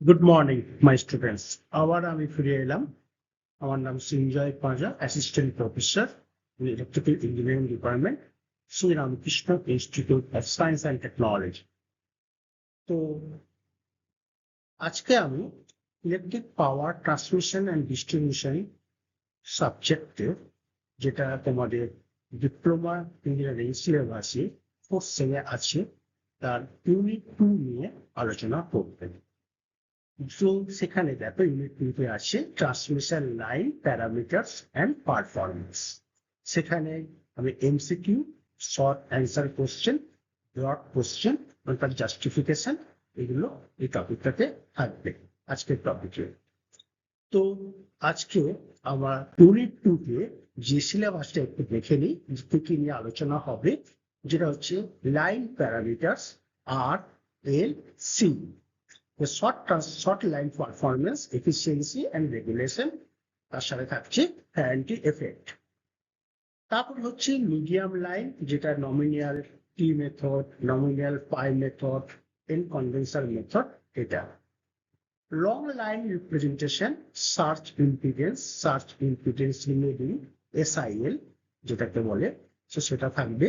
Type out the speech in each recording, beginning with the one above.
Good morning my students. আবার আমি ফিরে এলাম। আমার নাম Sanjay Panja, assistant professor electrical engineering department, Shri Ramakrishna institute of science and technology. তো আজকে আমি electric power transmission and distribution সাবজেক্টে, যেটা তোমাদের ডিপ্লোমা ইঞ্জিনিয়ারিং সিলেবাসে ফোর্থ সেমে আছে, তার ইউনিট 2 নিয়ে আলোচনা করবেন। তো সেখানে দেখো ইউনিট 2 আছে transmission line parameters and performance. সেখানে আমি MCQ, short answer question, broad question, তার জাস্টিফিকেশন, এগুলো এই টপিকটাতে থাকবে আজকের টপিকে। তো আজকে আমার ইউনিট 2 তে যে সিলেবাসটা একটু দেখে নিই, কি কি নিয়ে আলোচনা হবে, যেটা হচ্ছে line parameters R L C, the short line performance, efficiency and regulation, তার সাথে থাকছে ফ্যারাডে এফেক্ট। তারপর হচ্ছে মিডিয়াম লাইন, যেটা nominal T method, nominal pi method, an conventional method. এটা long line representation, surge impedance রিমেডিং, এসআইএল যেটাকে বলে, সেটা থাকবে।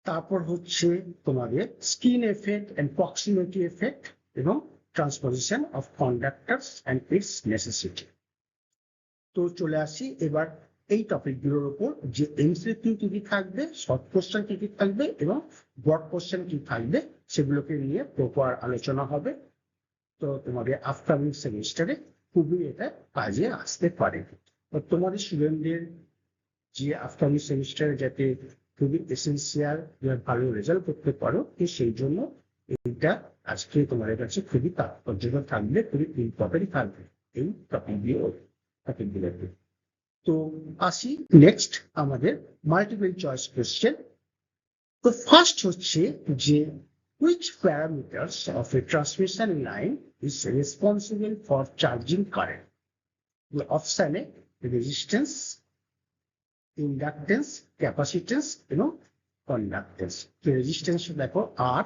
তারপর হচ্ছে তোমাদের skin effect and proximity effect এবং transposition of conductors and its necessity. তো চলে আসি এবার এই টপিকগুলোর উপর, যে এমসিকিউ কি কি থাকবে, শর্ট কোশ্চেন কি কি থাকবে এবং ব্রড কোশ্চেন কি থাকবে, সেগুলোকে নিয়ে প্রপার আলোচনা হবে। তো তোমাদের আফটারনুন সেমিস্টারে খুবই এটা কাজে আসতে পারে। তো তোমাদের স্টুডেন্টদের যে আফটারনুন সেমিস্টারে যাতে খুবই এসেন্সিয়াল, ভালো রেজাল্ট করতে পারো, সেই জন্য এইটা আজকে তোমাদের কাছে খুবই তাৎপর্যপূর্ণ থাকবে, খুবই ইম্পর্টেন্ট থাকবে এই টপিকগুলোতে। তো আসি নেক্সট আমাদের মাল্টিপল চয়েস কোশ্চেন। তো ফার্স্ট হচ্ছে যে which parameters of a transmission line is responsible for charging current? অপশানে রেজিস্ট্যান্স, ইন্ডাকটেন্স, ক্যাপাসিটেন্স এবং কন্ডাক্টেন্স। রেজিস্ট্যান্স দেখো আর,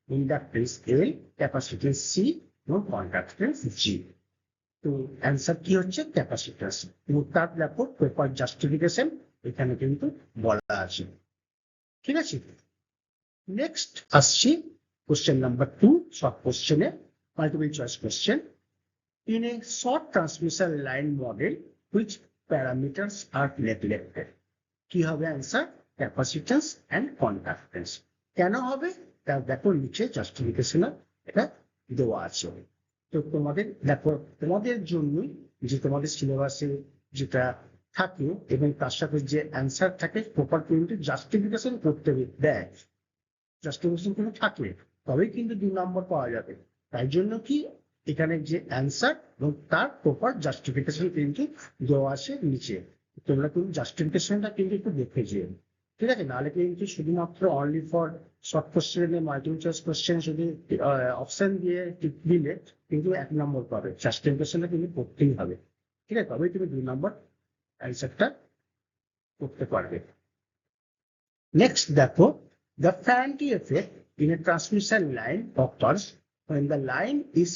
ইন্ডাকটেন্স এল, ক্যাপাসিটেন্স সি এবং কন্ডাক্টেন্স জি। তো অ্যান্সার কি হচ্ছে ক্যাপাসিটেন্স। এবং তার দেখো পেপার জাস্টিফিকেশন এখানে কিন্তু বলা আছে। ঠিক আছে, নেক্সট আসছি কোশ্চেন নাম্বার 2, শর্ট কোশ্চেনে multiple choice question. In a short transmission line model which parameters are neglected? কি হবে অ্যান্সার? Capacitance and conductance. কেন হবে তা দেখো নিচে জাস্টিফিকেশন এটা দেওয়া আছে। তো তোমাদের দেখো, তোমাদের জন্যই যে তোমাদের সিলেবাসে যেটা থাকে এবং তার সাথে যে অ্যান্সার থাকে, প্রপার কিন্তু জাস্টিফিকেশন করতে দেয়। জাস্টিফিকেশন কিন্তু থাকলে তবেই কিন্তু 2 নম্বর পাওয়া যাবে। তাই জন্য কি এখানে যে অ্যান্সার এবং তার প্রপার জাস্টিফিকেশন কিন্তু দেওয়া আছে নিচে। তোমরা কিন্তু জাস্টিফিকেশনটা কিন্তু একটু দেখে যেও, ঠিক আছে? নাহলে কিন্তু শুধুমাত্র অনলি ফর শর্ট কোশ্চেনে মাল্টিপল চয়েস কোশ্চেন শুধু অপশন দিয়ে দিলে কিন্তু 1 নম্বর পাবে। জাস্টিফিকেশনটা কিন্তু করতেই হবে, ঠিক আছে? তবেই তুমি 2 নম্বর অ্যান্সারটা করতে পারবে। নেক্সট দেখো, the Faraday effect in a transmission line occurs when the line is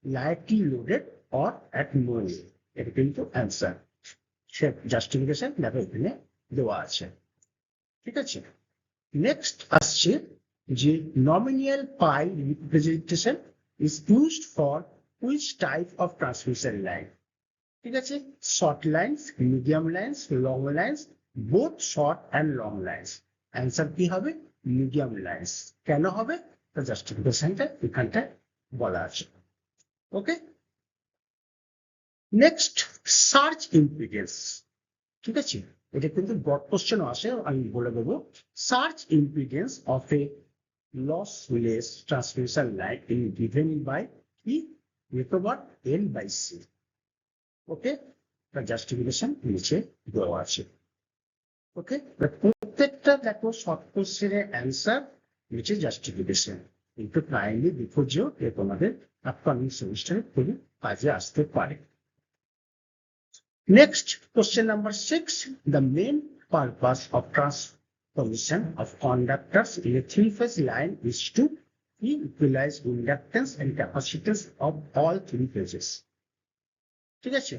lightly loaded or at no load. এটা কিন্তু অ্যান্সার, সে জাস্টিফিকেশন দেখো এখানে দেওয়া আছে। ঠিক আছে, নেক্সট আসছে যে nominal pi representation is used for which type of transmission line? ঠিক আছে, short lines, medium lines, long lines, both short and long lines. Answer কি হবে? Medium lines. কেন হবে? জাস্টিফিকেশনটা এখানটায় বলা আছে। Okay, next surge impedance. ঠিক আছে, এটা কিন্তু ব্রড কোশ্চেনও আসে, আমি বলে দেবো। Surge impedance of a lossless transmission line in given by কি recover n by C. Okay, justification নিচে দেওয়া আছে। ওকে, প্রত্যেকটা দেখো শর্ট কোশ্চেনের অ্যান্সার নিচে জাস্টিফিকেশন, কিন্তু কাইন্ডলি দেখো যে তোমাদের আপকামিং সেমিস্টারে খুবই কাজে আসতে পারে। Next question number 6, the main purpose of transposition of conductors in a 3-phase line is to equalize inductance and capacitance of all three phases. ঠিক আছে,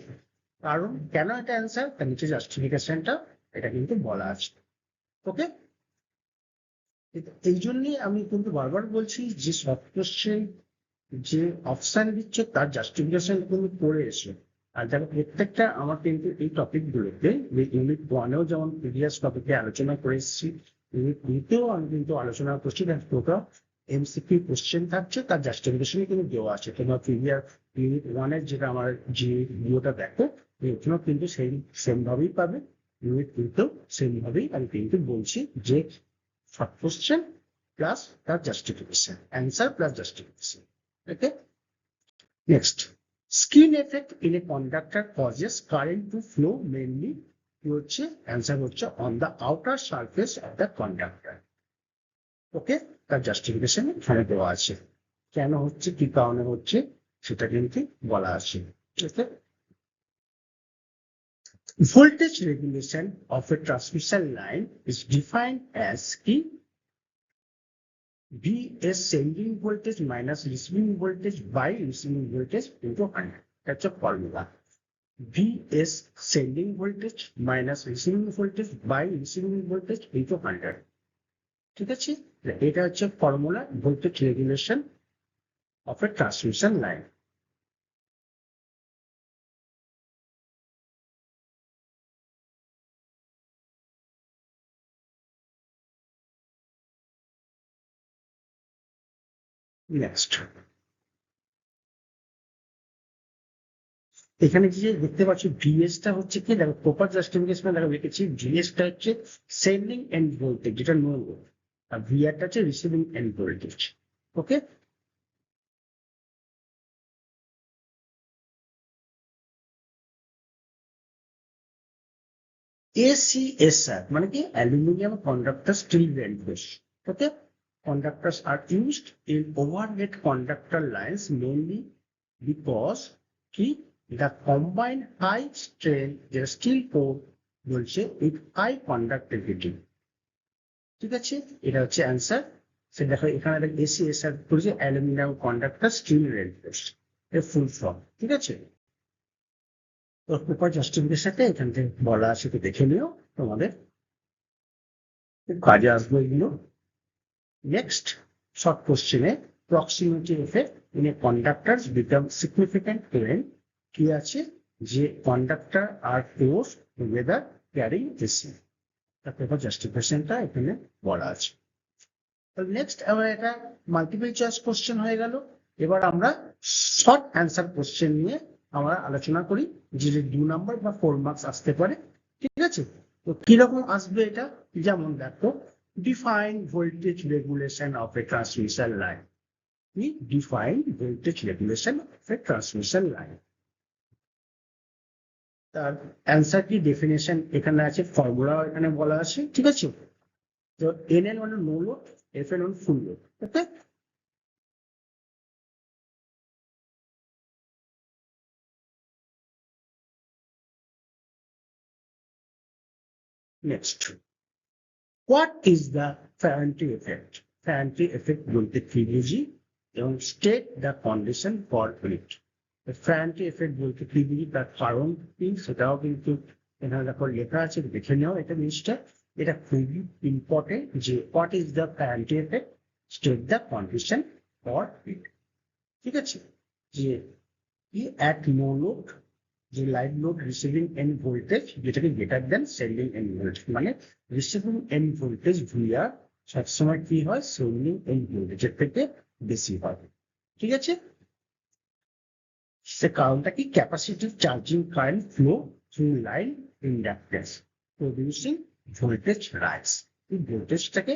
কারণ কেন এটা অ্যান্সার তার নিচে জাস্টিফিকেশনটা এটা কিন্তু বলা আছে। ওকে, এই জন্যই আমি কিন্তু বারবার বলছি যে সব কোশ্চেন যে অপশন দিচ্ছে তার জাস্টিফিকেশন কিন্তু পড়ে এসে। আর দেখো প্রত্যেকটা আমার কিন্তু এই টপিক গুলোতে ইউনিট ওয়ানেও যেমন প্রিভিয়াস টপিকে আলোচনা করে এসেছি, ইউনিট টুতেও আমি কিন্তু আলোচনা করছি। টোটাল এমসিকিউ কোশ্চেন থাকছে, তার জাস্টিফিকেশন কিন্তু দেওয়া আছে। তোমার প্রিভিয়াস ইউনিট ওয়ানের যেটা আমার যে ভিডিওটা দেখো এখানেও কিন্তু সেই সেম ভাবেই পাবে, ইউনিট টুতেও সেম ভাবেই আমি কিন্তু বলছি যে শর্ট কোশ্চেন প্লাস তার justification, answer plus justification. Okay. Next, skin effect in a conductor causes current to flow mainly হচ্ছে অ্যান্সার হচ্ছে on the outer surface of the conductor. ওকে, তার জাস্টিফিকেশন এখানে দেওয়া আছে, কেন হচ্ছে কি কারণে হচ্ছে সেটা কিন্তু বলা আছে। Voltage regulation of a transmission line is defined as কি Vs sending voltage minus receiving voltage by receiving voltage into 100. That's a formula. Vs sending voltage minus receiving voltage by receiving voltage into 100. ঠিক আছে, এটা হচ্ছে formula voltage regulation of A transmission line. Next, এখানে যে দেখতে পাচ্ছি ভিএসটা হচ্ছে কি, দেখো প্রপার জাস্টিফিকেশন দেখো লিখেছি ভিএসটা হচ্ছে সেন্ডিং এন্ড ভোল্টেজ যেটা নো লোড, আর ভিআরটা হচ্ছে receiving end voltage. Okay, ACSR মানে কি aluminium conductor steel reinforce. Okay, conductors are used in overhead conductor lines mainly because the combined high strain যেটা স্টিল কোর বলছে উইথ হাই কন্ডাক্টিভিটি। ঠিক আছে, এটা হচ্ছে অ্যান্সার। সে দেখো এখানে ACSR করেছে অ্যালুমিনিয়াম কন্ডাক্টর স্টিল রেনফোর্স এর ফুল ফর্ম। ঠিক আছে, তোর পেপার জাস্টিফিকেশনটা এখান থেকে বলা আছে, তো দেখে নিও, তোমাদের কাজে আসবে এগুলো। নেক্সট শর্ট কোশ্চেনে proximity effect in a কন্ডাক্টরস become significant when কি আছে যে কন্ডাক্টর আর ক্লোজ টুগেদার ক্যারিং এসি। তার পেপার জাস্টিফিকেশনটা এখানে বলা আছে। নেক্সট আমার এটা মাল্টিপল চয়েস কোশ্চেন হয়ে গেল। এবার আমরা শর্ট অ্যান্সার কোশ্চেন নিয়ে আমরা আলোচনা করি, যে 2 নাম্বার বা 4 মার্কস আসতে পারে। ঠিক আছে, তো কিরকম আসবে এটা, যেমন দেখো define voltage regulation of a transmission line. We define voltage regulation of a transmission line. তার অ্যান্সার কি ডেফিনেশন এখানে আছে, ফর্মুলা এখানে বলা আছে। ঠিক আছে, তো NL মানে নো লোড, FN মানে full load. Okay, next, what is the Ferranti effect? Ferranti effect বলতে কি বুঝি এবং state the condition for it. Ferranti effect বলতে কি বুঝি তার কারণ কি সেটাও কিন্তু এখানে দেখো লেখা আছে, দেখে নেও এটা জিনিসটা। এটা খুবই ইম্পর্টেন্ট যে what is the Ferranti effect, state the condition for it. ঠিক আছে, যে কি অ্যাট নো লোড যে live load receiving end voltage যেটাকে greater than sending end voltage, মানে রিসিভিং এন্ড ভোল্টেজ ভিআর সবসময় কি হয় সেন্ডিং এন্ড ভোল্টেজের থেকে বেশি হয়। ঠিক আছে, সে কারণটা কি capacitive charging current flow through line inductance producing voltage rise. এই ভোল্টেজটাকে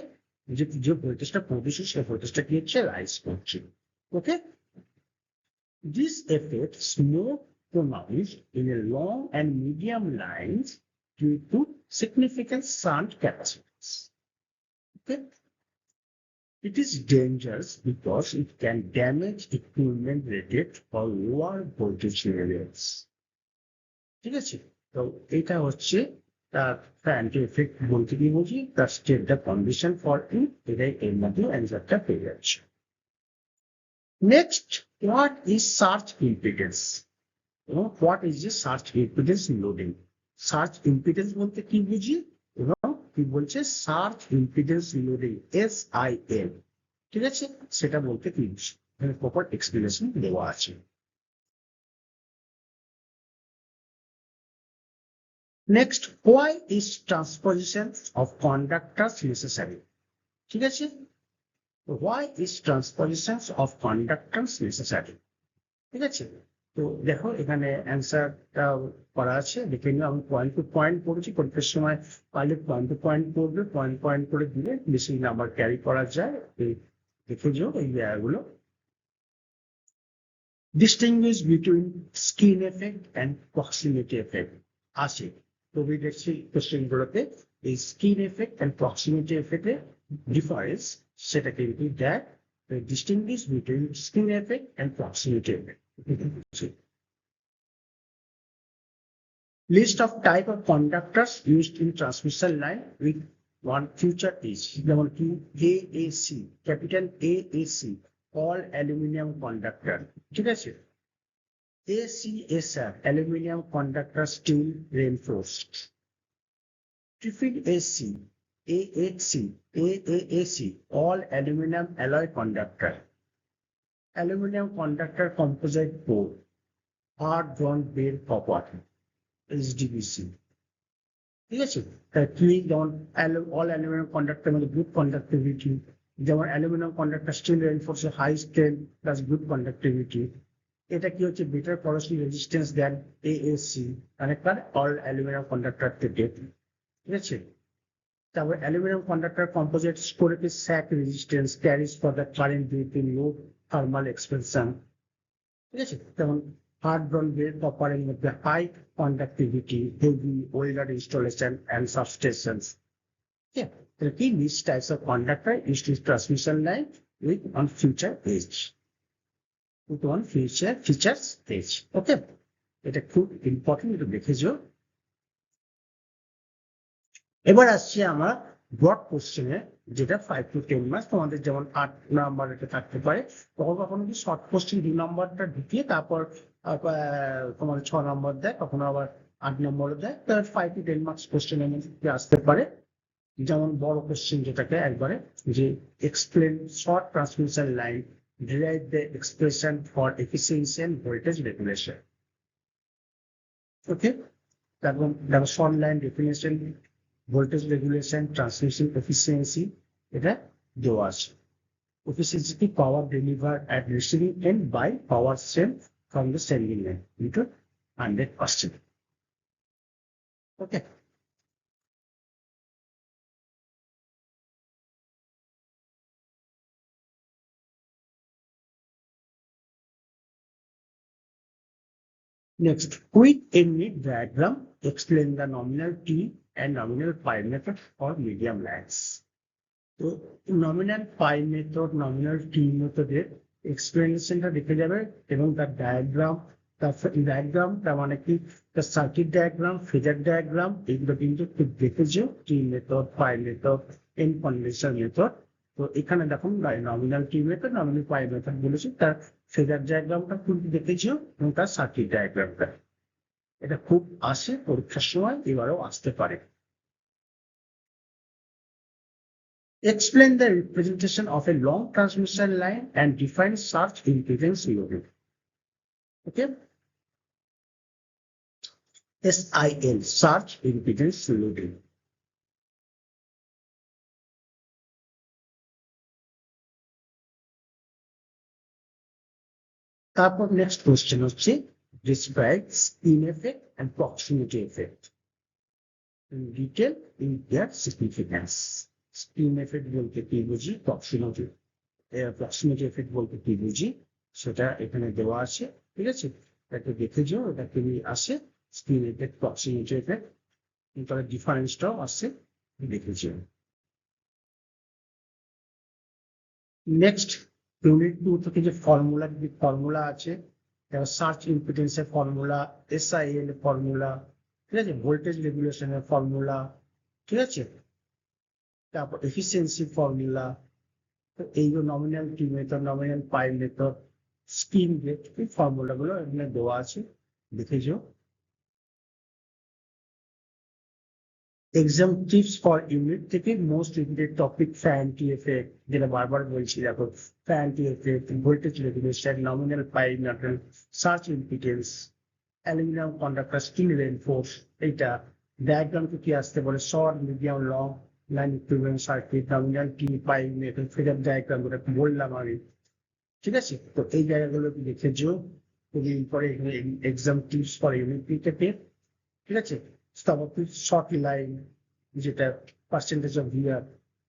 যে ভোল্টেজটা প্রডিউস সেই ভোল্টেজটা কি হচ্ছে রাইজ করছে। Okay, this effects more pronounced in a long and medium lines due to significant shunt capacitance. Okay? It is dangerous because it can damage equipment rated for lower voltage levels. ঠিক আছে, তো এটা হচ্ছে তার ফ্যারান্টি effect বলতে কি বুঝি, তার state the condition for it, এটাই এর মধ্যে অ্যান্সারটা পেয়ে যাচ্ছে। Next, what is surge impedance? এবং what is a surge impedance loading? Surge impedance বলতে কি বুঝি এবং কি বলছে সার্চ ইম্পিডেন্স লোডিং, SIL, ঠিক আছে, সেটা বলতে কি বুঝি এখানে প্রপার এক্সপ্লেনেশন দেওয়া আছে। Next, why is transposition of কন্ডাক্টরস necessary? ঠিক আছে, why is transposition of কন্ডাক্টরস necessary? ঠিক আছে, তো দেখো এখানে অ্যান্সারটা করা আছে, দেখে নিও। আমি পয়েন্ট টু পয়েন্ট পড়েছি, পরীক্ষার সময় পারলে পয়েন্ট টু পয়েন্ট পড়বে, পয়েন্ট পয়েন্ট করে দিলে বেশি নাম্বার ক্যারি করা যায়। দেখে যাও এই জায়গাগুলো। Distinguish between skin effect and proximity effect আছে। তো দেখছি কোশ্চেনগুলোতে এই স্কিন এফেক্ট অ্যান্ড প্রক্সিমিটি এফেক্টের ডিফারেন্স সেটা কিন্তু দেখ, distinguish between skin effect and proximity effect. List of type of conductors used in transmission line with one future is যেমন কি AAC, capital AAC, all aluminum conductor, ঠিক আছে। ACSR, aluminum conductor steel reinforced. Triple AC, AAC, AAC, all aluminum alloy conductor. Aluminum conductor composite board, hard drawn bale copper, HDBC, ঠিক আছে। কি যেমন all aluminium conductor মানে good conductivity, যেমন aluminium conductor steel reinforce high strength plus good conductivity. এটা কি হচ্ছে better corrosion resistance than AAC, connector all aluminium conductor থেকে, ঠিক আছে। তারপর aluminium conductor composite storage sag resistance carries for the current due to low thermal expansion, ঠিক আছে। যেমন হার্ড ব্রন বেল কপারের মধ্যে high conductivity, heavy welder installation and substations. কি this types of conductor use to transmission line with on future edge, with on future features edge. Okay, এটা খুব ইম্পর্টেন্ট, এটা দেখেছো। এবার আসছি আমরা ব্রড কোশ্চেনে, যেটা 5 to 10 মার্কস, তোমাদের যেমন 8 নাম্বার এটা থাকতে পারে, কখনো কখনো কি শর্ট কোশ্চেন 2 নাম্বারটা ঢুকিয়ে তারপর তোমাদের 6 নম্বর দেয়, কখনো আবার 8 নম্বর দেয়। তার 5 to 10 মার্কস কোশ্চেনের মধ্যে আসতে পারে। যেমন বড় কোশ্চেন যেটাকে একবারে, যে explain short transmission line, derive the expression for efficiency and voltage regulation. Okay, তারপর দেখো short line definition, voltage regulation, transmission efficiency, এটা দেওয়া আছে। Efficiency কি power delivered at receiving end by power sent from the sending end into 100%. Okay. Next, with a neat diagram, explain the nominal T and nominal pi method for medium lags. তো nominal pi method, nominal টি মেথডের এক্সপ্লেনেশনটা দেখে যাবে এবং তার diagram, তার ডায়াগ্রামটা মানে কি, তার সার্কিট ডায়াগ্রাম, ফেজার ডায়াগ্রাম, এগুলো কিন্তু একটু দেখেছো। টি মেথড, পাই মেথড, এন কন্ডেন্সার মেথড। তো এখানে দেখুন nominal T method, nominal pi method বলেছি, তার ফেজার ডায়াগ্রামটা কিন্তু দেখেছো এবং তার সার্কিট ডায়াগ্রামটা। এটা খুব আসে পরীক্ষার সময়, এবারেও আসতে পারে। Explain the representation of a long transmission line and define surge impedance loading. Okay. SIL, surge impedance loading. তারপর নেক্সট কোশ্চেন হচ্ছে describe skin effect and proximity effect in detail in their significance. Skin effect বলতে কি বুঝি, proximity effect বলতে কি বুঝি, সেটা এখানে দেওয়া আছে, ঠিক আছে। এটা দেখে যাও, এটা কি আসে, স্কিন এফেক্ট, প্রক্সিমিটি এফেক্ট, তার ডিফারেন্সটাও আসছে, দেখে যাও। নেক্সট ইউনিট 2 থেকে যে ফর্মুলা আছে, সার্চ ইম্পিডেন্সের ফর্মুলা, SIL এর ফর্মুলা, ঠিক আছে, ভোল্টেজ রেগুলেশনের ফর্মুলা, ঠিক আছে, তারপর এফিসিয়েন্সি ফর্মুলা। তো এই nominal T method, nominal pi method, scheme rate formula গুলো এখানে দেওয়া আছে, দেখেছো। এক্সাম টিপস ফর ইউনিট থেকে most repeated topic Ferranti effect, যেটা বারবার বলছি দেখো, Ferranti effect, voltage regulation, nominal pi nominal surge impedance, aluminium conductor steel reinforce, এইটা ডায়াগ্রাম কি আসতে বলে, short medium long line equivalent circuit, nominal T pi method, phasor diagram যেটা বললাম আমি, ঠিক আছে। তো এই জায়গাগুলো দেখেছো, খুবই important exam tips for unit থেকে, ঠিক আছে। তারপর শর্ট লাইন, যেটা percentage of VR,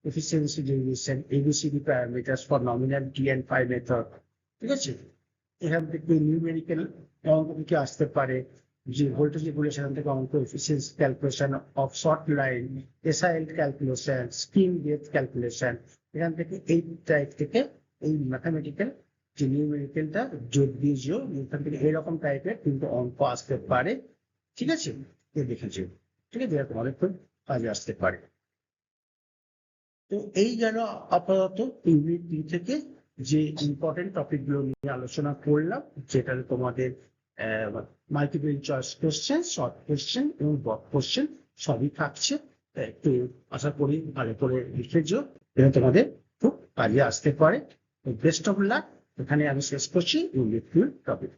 efficiency derivation, ABCD parameters for nominal T and pi method, ঠিক আছে। এখান থেকে নিউমেরিক্যাল অঙ্ক থেকে আসতে পারে, যে ভোল্টেজ রেগুলেশন থেকে অঙ্ক, efficiency calculation of short line, SIL calculation, scheme depth calculation, এখান থেকে এই টাইপ থেকে এই ম্যাথামেটিক্যাল যে নিউমেরিক্যালটা যোগ দিয়েছিও, এখান থেকে এরকম টাইপের কিন্তু অঙ্ক আসতে পারে, ঠিক আছে। দেখেছি, ঠিক আছে, এরকম অনেক কাজে আসতে পারে। তো এই গেল আপাতত ইউনিট 3 থেকে যে ইম্পর্টেন্ট টপিক গুলো নিয়ে আলোচনা করলাম, যেটা তোমাদের multiple choice question, short question এবং ব্লক কোশ্চেন সবই থাকছে। একটু আশা করি ভালো করে লিখেছো, এটা তোমাদের খুব কাজে আসতে পারে। বেস্ট অফ লাক, এখানে আমি শেষ করছি ইউনিট 2 টপিক।